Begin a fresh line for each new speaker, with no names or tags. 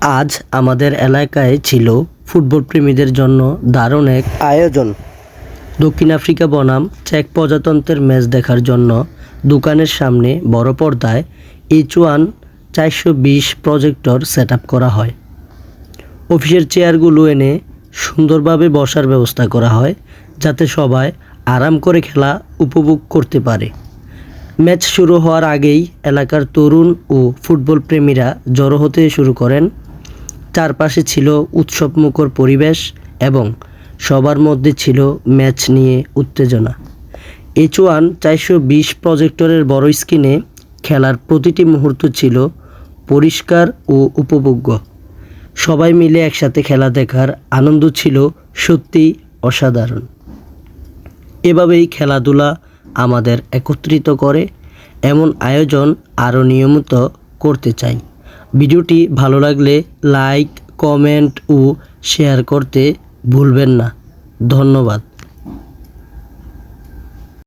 আজ আমাদের এলাকায় ছিল ফুটবল প্রেমীদের জন্য দারুণ এক আয়োজন। দক্ষিণ আফ্রিকা বনাম চেক প্রজাতন্ত্রের ম্যাচ দেখার জন্য দোকানের সামনে বড় পর্দায় H1 420 প্রজেক্টর সেট আপ করা হয়। অফিসের চেয়ারগুলো এনে সুন্দরভাবে বসার ব্যবস্থা করা হয়, যাতে সবাই আরাম করে খেলা উপভোগ করতে পারে। ম্যাচ শুরু হওয়ার আগেই এলাকার তরুণ ও ফুটবল প্রেমীরা জড়ো হতে শুরু করেন। চারপাশে ছিল উৎসবমুখর পরিবেশ এবং সবার মধ্যে ছিল ম্যাচ নিয়ে উত্তেজনা। H1 420 প্রজেক্টরের বড় স্ক্রিনে খেলার প্রতিটি মুহূর্ত ছিল পরিষ্কার ও উপভোগ্য। সবাই মিলে একসাথে খেলা দেখার আনন্দ ছিল সত্যিই অসাধারণ। এভাবেই খেলাধুলা আমাদের একত্রিত করে। এমন আয়োজন আরও নিয়মিত করতে চাই। ভিডিওটি ভালো লাগলে লাইক, কমেন্ট ও শেয়ার করতে ভুলবেন না। ধন্যবাদ।